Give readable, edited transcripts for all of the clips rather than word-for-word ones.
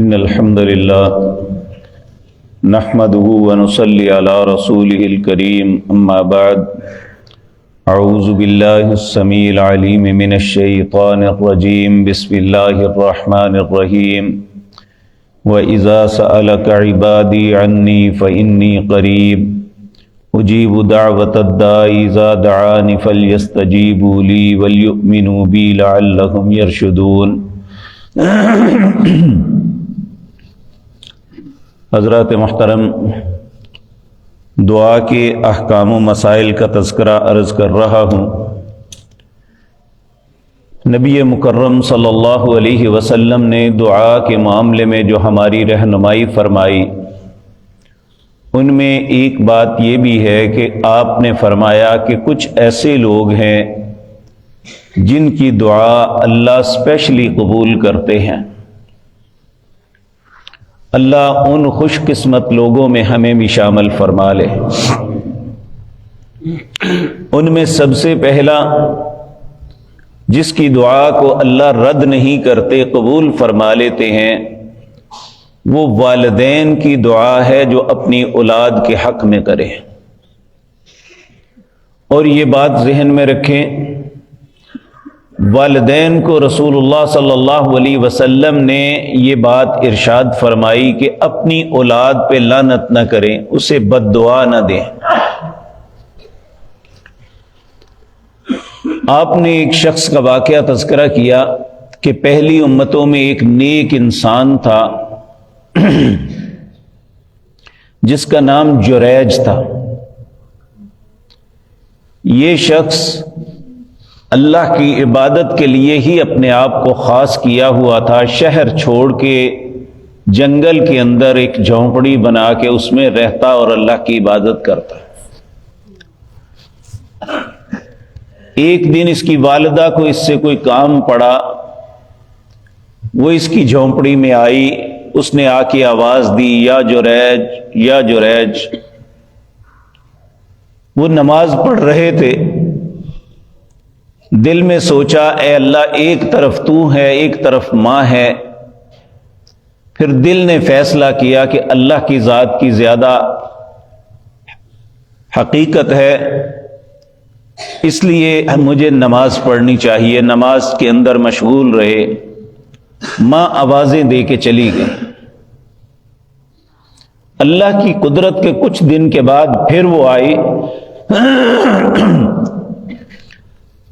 إن الحمد لله نحمده ونصلي على رسوله الكريم أما بعد أعوذ بالله السميع العليم من الشيطان الرجيم بسم الله الرحمن الرحيم وإذا سألك عبادي عني فإني قريب أجيب دعوة الداعي إذا دعاني فليستجيبوا لي وليؤمنوا بي لعلهم يرشدون۔ حضرات محترم، دعا کے احکام و مسائل کا تذکرہ عرض کر رہا ہوں۔ نبی مکرم صلی اللہ علیہ وسلم نے دعا کے معاملے میں جو ہماری رہنمائی فرمائی، ان میں ایک بات یہ بھی ہے کہ آپ نے فرمایا کہ کچھ ایسے لوگ ہیں جن کی دعا اللہ اسپیشلی قبول کرتے ہیں۔ اللہ ان خوش قسمت لوگوں میں ہمیں بھی شامل فرما لے۔ ان میں سب سے پہلا جس کی دعا کو اللہ رد نہیں کرتے، قبول فرما لیتے ہیں، وہ والدین کی دعا ہے جو اپنی اولاد کے حق میں کرے۔ اور یہ بات ذہن میں رکھیں، والدین کو رسول اللہ صلی اللہ علیہ وسلم نے یہ بات ارشاد فرمائی کہ اپنی اولاد پہ لعنت نہ کریں، اسے بد دعا نہ دیں۔ آپ نے ایک شخص کا واقعہ تذکرہ کیا کہ پہلی امتوں میں ایک نیک انسان تھا جس کا نام جریج تھا۔ یہ شخص اللہ کی عبادت کے لیے ہی اپنے آپ کو خاص کیا ہوا تھا، شہر چھوڑ کے جنگل کے اندر ایک جھونپڑی بنا کے اس میں رہتا اور اللہ کی عبادت کرتا۔ ایک دن اس کی والدہ کو اس سے کوئی کام پڑا، وہ اس کی جھونپڑی میں آئی، اس نے آ کے آواز دی، یا جریج یا جریج۔ وہ نماز پڑھ رہے تھے، دل میں سوچا اے اللہ، ایک طرف تو ہے ایک طرف ماں ہے۔ پھر دل نے فیصلہ کیا کہ اللہ کی ذات کی زیادہ حقیقت ہے، اس لیے مجھے نماز پڑھنی چاہیے، نماز کے اندر مشغول رہے۔ ماں آوازیں دے کے چلی گئی۔ اللہ کی قدرت کے کچھ دن کے بعد پھر وہ آئی،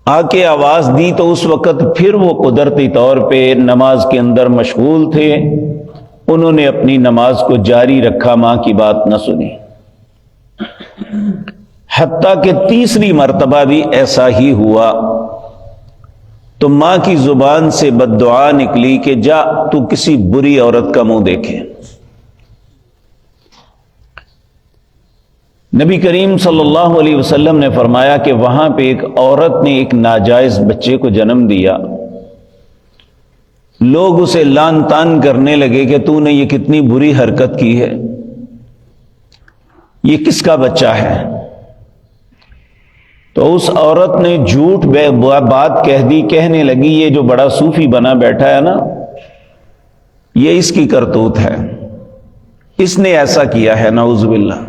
آ کے آواز دی تو اس وقت پھر وہ قدرتی طور پہ نماز کے اندر مشغول تھے۔ انہوں نے اپنی نماز کو جاری رکھا، ماں کی بات نہ سنی، حتیٰ کہ تیسری مرتبہ بھی ایسا ہی ہوا تو ماں کی زبان سے بد دعا نکلی کہ جا تو کسی بری عورت کا منہ دیکھے۔ نبی کریم صلی اللہ علیہ وسلم نے فرمایا کہ وہاں پہ ایک عورت نے ایک ناجائز بچے کو جنم دیا۔ لوگ اسے لعن طعن کرنے لگے کہ تو نے یہ کتنی بری حرکت کی ہے، یہ کس کا بچہ ہے؟ تو اس عورت نے جھوٹ بات کہہ دی، کہنے لگی یہ جو بڑا صوفی بنا بیٹھا ہے نا، یہ اس کی کرتوت ہے، اس نے ایسا کیا ہے، نعوذ باللہ۔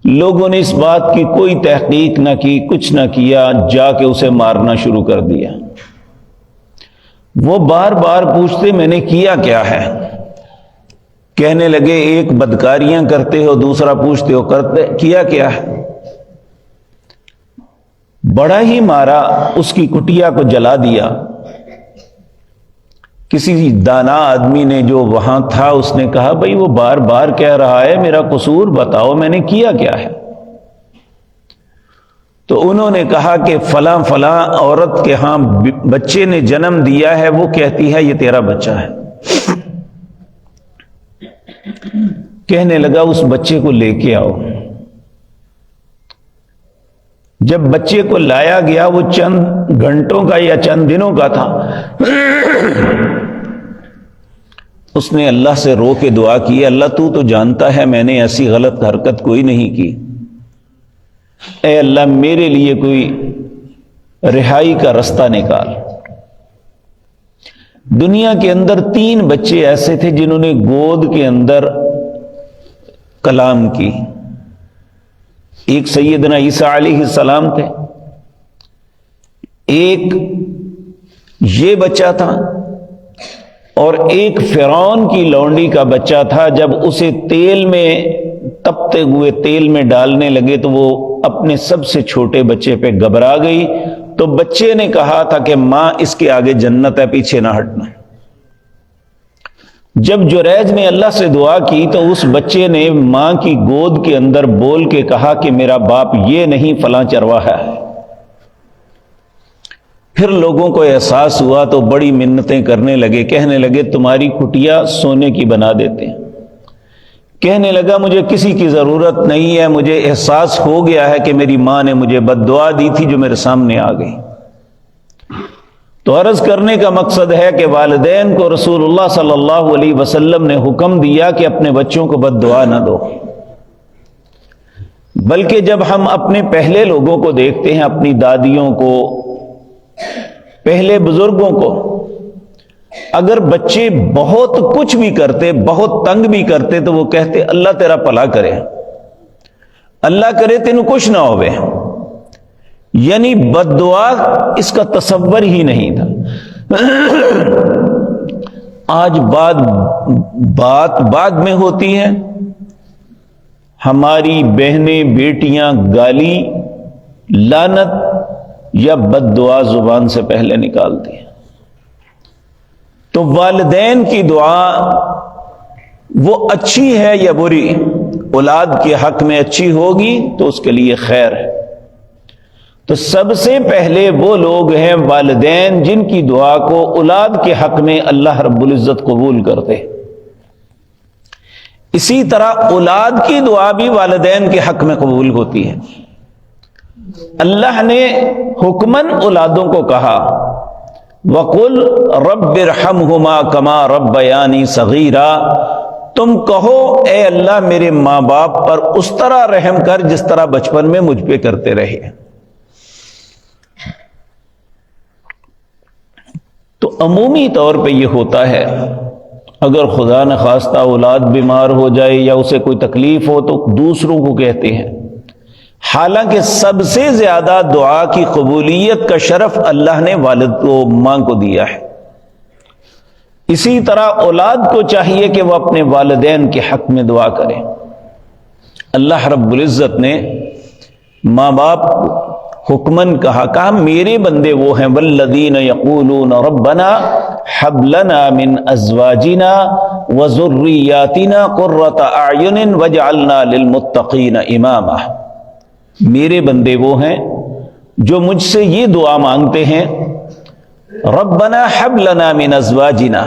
لوگوں نے اس بات کی کوئی تحقیق نہ کی، کچھ نہ کیا، جا کے اسے مارنا شروع کر دیا۔ وہ بار بار پوچھتے میں نے کیا کیا ہے؟ کہنے لگے ایک بدکاریاں کرتے ہو، دوسرا پوچھتے ہو کرتے کیا کیا ہے؟ بڑا ہی مارا، اس کی کٹیا کو جلا دیا۔ کسی دانا آدمی نے جو وہاں تھا اس نے کہا بھئی وہ بار بار کہہ رہا ہے میرا قصور بتاؤ، میں نے کیا کیا ہے؟ تو انہوں نے کہا کہ فلاں فلاں عورت کے ہاں بچے نے جنم دیا ہے، وہ کہتی ہے یہ تیرا بچہ ہے۔ کہنے لگا اس بچے کو لے کے آؤ۔ جب بچے کو لایا گیا، وہ چند گھنٹوں کا یا چند دنوں کا تھا، اس نے اللہ سے رو کے دعا کی، اللہ تو جانتا ہے میں نے ایسی غلط حرکت کوئی نہیں کی، اے اللہ میرے لیے کوئی رہائی کا رستہ نکال۔ دنیا کے اندر 3 بچے ایسے تھے جنہوں نے گود کے اندر کلام کی. ایک سیدنا عیسیٰ علیہ السلام تھے، ایک یہ بچہ تھا، اور ایک فرعون کی لونڈی کا بچہ تھا. جب اسے تیل میں تپتے ہوئے تیل میں ڈالنے لگے تو وہ اپنے سب سے چھوٹے بچے پہ گھبرا گئی، تو بچے نے کہا تھا کہ ماں اس کے آگے جنت ہے، پیچھے نہ ہٹنا. جب جریج نے اللہ سے دعا کی تو اس بچے نے ماں کی گود کے اندر بول کے کہا کہ میرا باپ یہ نہیں، فلاں چرواہا ہے. پھر لوگوں کو احساس ہوا تو بڑی منتیں کرنے لگے، کہنے لگے تمہاری کٹیا سونے کی بنا دیتے ہیں. کہنے لگا مجھے کسی کی ضرورت نہیں ہے، مجھے احساس ہو گیا ہے کہ میری ماں نے مجھے بد دعا دی تھی جو میرے سامنے آ گئی. تو عرض کرنے کا مقصد ہے کہ والدین کو رسول اللہ صلی اللہ علیہ وسلم نے حکم دیا کہ اپنے بچوں کو بد دعا نہ دو، بلکہ جب ہم اپنے پہلے لوگوں کو دیکھتے ہیں، اپنی دادیوں کو، پہلے بزرگوں کو، اگر بچے بہت کچھ بھی کرتے، بہت تنگ بھی کرتے، تو وہ کہتے اللہ تیرا بھلا کرے، اللہ کرے تینوں کچھ نہ ہوئے. یعنی بد دعا اس کا تصور ہی نہیں تھا. آج بات میں ہوتی ہے، ہماری بہنیں بیٹیاں گالی، لعنت یا بد دعا زبان سے پہلے نکالتی ہیں. تو والدین کی دعا وہ اچھی ہے یا بری، اولاد کے حق میں اچھی ہوگی تو اس کے لیے خیر ہے. تو سب سے پہلے وہ لوگ ہیں والدین جن کی دعا کو اولاد کے حق میں اللہ رب العزت قبول کرتے. اسی طرح اولاد کی دعا بھی والدین کے حق میں قبول ہوتی ہے. اللہ نے حکماً اولادوں کو کہا وَقُلْ رَبِّ ارْحَمْهُمَا كَمَا رَبَّيَانِي صَغِيرًا، تم کہو اے اللہ میرے ماں باپ پر اس طرح رحم کر جس طرح بچپن میں مجھ پہ کرتے رہے. تو عمومی طور پہ یہ ہوتا ہے، اگر خدا نخواستہ اولاد بیمار ہو جائے یا اسے کوئی تکلیف ہو تو دوسروں کو کہتے ہیں، حالانکہ سب سے زیادہ دعا کی قبولیت کا شرف اللہ نے والد کو، ماں کو دیا ہے. اسی طرح اولاد کو چاہیے کہ وہ اپنے والدین کے حق میں دعا کرے. اللہ رب العزت نے ماں باپ حکمن کہا میرے بندے وہ ہیں والذین یقولون ربنا حب لنا من ازواجنا وذریاتنا قرۃ اعین واجعلنا للمتقین اماما. میرے بندے وہ ہیں جو مجھ سے یہ دعا مانگتے ہیں ربنا حب لنا من ازواجنا،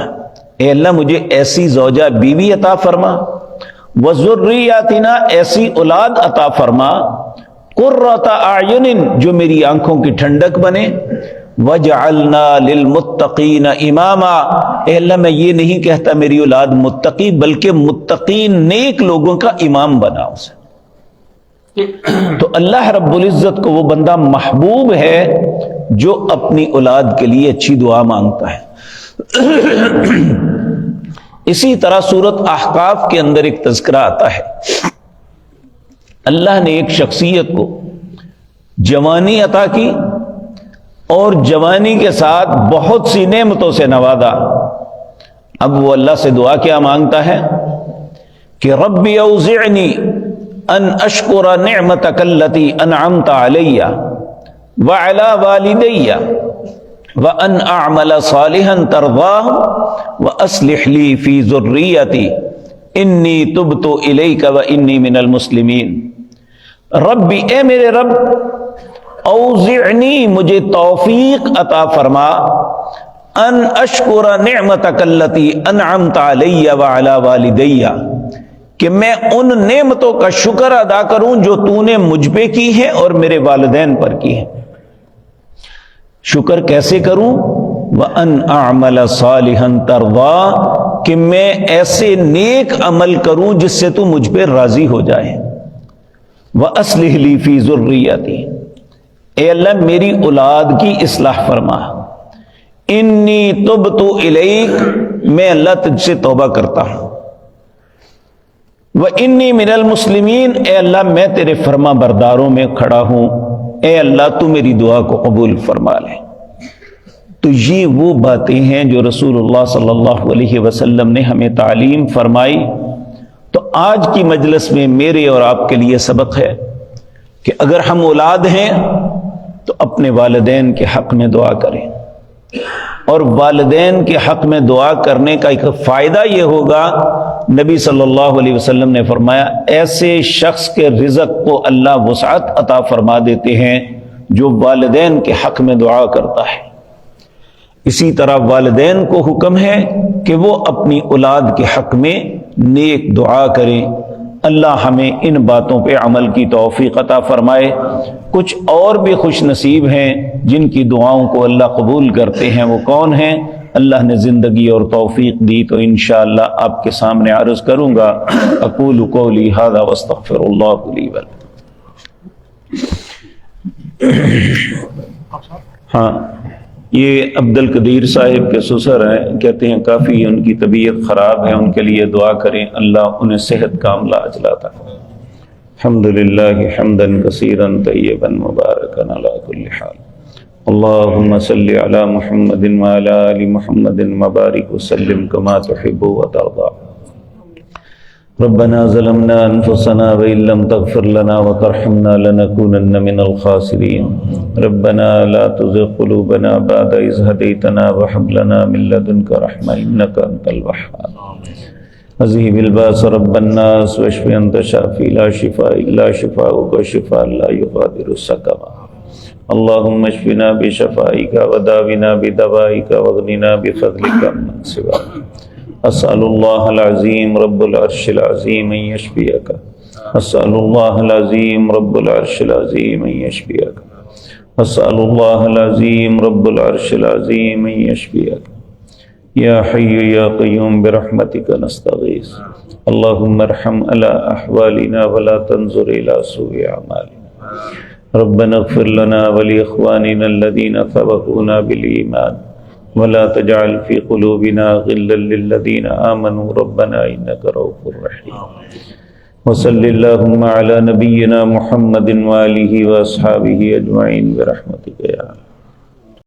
اے اللہ مجھے ایسی زوجہ بیوی عطا فرما، وذریاتنا ایسی اولاد عطا فرما، قرۃ اعین جو میری آنکھوں کی ٹھنڈک بنے، وجعلنا للمتقین اماما، اے اللہ میں یہ نہیں کہتا میری اولاد متقی، بلکہ متقین نیک لوگوں کا امام بنا اسے. تو اللہ رب العزت کو وہ بندہ محبوب ہے جو اپنی اولاد کے لیے اچھی دعا مانگتا ہے. اسی طرح سورۃ احقاف کے اندر ایک تذکرہ آتا ہے، اللہ نے ایک شخصیت کو جوانی عطا کی اور جوانی کے ساتھ بہت سی نعمتوں سے نوازا. اب وہ اللہ سے دعا کیا مانگتا ہے کہ رب اوزعنی ان اشکر نعمتک التی انعمت علی وعلی والدی وان اعمل صالحا ترضاہ واصلح لی فی ذریتی انی تبت الیک وانی من المسلمین. ربی اے میرے رب، اوزعنی مجھے توفیق عطا فرما، ان اشکر نعمتک التی انعمت علی وعلی والدی، کہ میں ان نعمتوں کا شکر ادا کروں جو تو نے مجھ پہ کی ہے اور میرے والدین پر کی ہے. شکر کیسے کروں؟ وَأَنْ أَعْمَلَ صَالِحًا تَرْضَىٰ، کہ میں ایسے نیک عمل کروں جس سے تو مجھ پہ راضی ہو جائے. وَأَصْلِحْ لِي فِي ذُرِّيَّتِي، اے اللہ میری اولاد کی اصلاح فرما. انی تبت الیک، میں اللہ تجھ سے توبہ کرتا ہوں، وانی من المسلمین، اے اللہ میں تیرے فرما برداروں میں کھڑا ہوں، اے اللہ تو میری دعا کو قبول فرما لے۔ تو یہ وہ باتیں ہیں جو رسول اللہ صلی اللہ علیہ وسلم نے ہمیں تعلیم فرمائی۔ تو آج کی مجلس میں میرے اور آپ کے لیے سبق ہے کہ اگر ہم اولاد ہیں تو اپنے والدین کے حق میں دعا کریں، اور والدین کے حق میں دعا کرنے کا ایک فائدہ یہ ہوگا، نبی صلی اللہ علیہ وسلم نے فرمایا ایسے شخص کے رزق کو اللہ وسعت عطا فرما دیتے ہیں جو والدین کے حق میں دعا کرتا ہے۔ اسی طرح والدین کو حکم ہے کہ وہ اپنی اولاد کے حق میں نیک دعا کریں۔ اللہ ہمیں ان باتوں پہ عمل کی توفیق عطا فرمائے۔ کچھ اور بھی خوش نصیب ہیں جن کی دعاؤں کو اللہ قبول کرتے ہیں، وہ کون ہیں؟ اللہ نے زندگی اور توفیق دی تو انشاءاللہ آپ کے سامنے عرض کروں گا۔ اقول قولی ھذا واستغفر اللہ لی ولکم۔ ہاں، یہ عبد القدیر صاحب کے سسر ہیں، کہتے ہیں کافی ان کی طبیعت خراب ہے، ان کے لیے دعا کریں اللہ انہیں صحت کاملہ عاجلہ عطا فرمائے۔ الحمدللہ حمدا کثیرا طیبا مبارکا علی کل حال، اللہم صلی علی محمد وعلی آل محمد وبارک وسلم کما تحب وترضى۔ ربنا ظلمنا انفسنا وان لم تغفر لنا وترحمنا لنكونن من الخاسرين، ربنا لا تزغ قلوبنا بعد إذ هديتنا وهب لنا من لدنك رحمة إنك أنت الوهاب، اذهب الباس رب الناس واشف انت شافي لا شفاء الا شفاؤك شفاء لا يغادر سقما، اللهم اشفنا بشفائك وداونا بدوائك واغننا بفضلك عمن سواك، اسأل اللہ العظیم رب العرش العظیم ان یشفیک، اسأل اللہ العظیم رب العرش العظیم ان یشفیک، اسأل اللہ العظیم رب العرش العظیم ان یشفیک، یا حی یا قیوم برحمتک نستغیث، اللہم ارحم علی احوالنا ولا تنظر الى سوء اعمالنا، ربنا اغفر لنا ولاخواننا الذین سبقونا بالایمان ولا تجعل في قلوبنا غلا للذين آمنوا ربنا إنك رؤوف رحيم، وصل اللهم على نبينا محمد وآله وأصحابه أجمعين برحمتك يا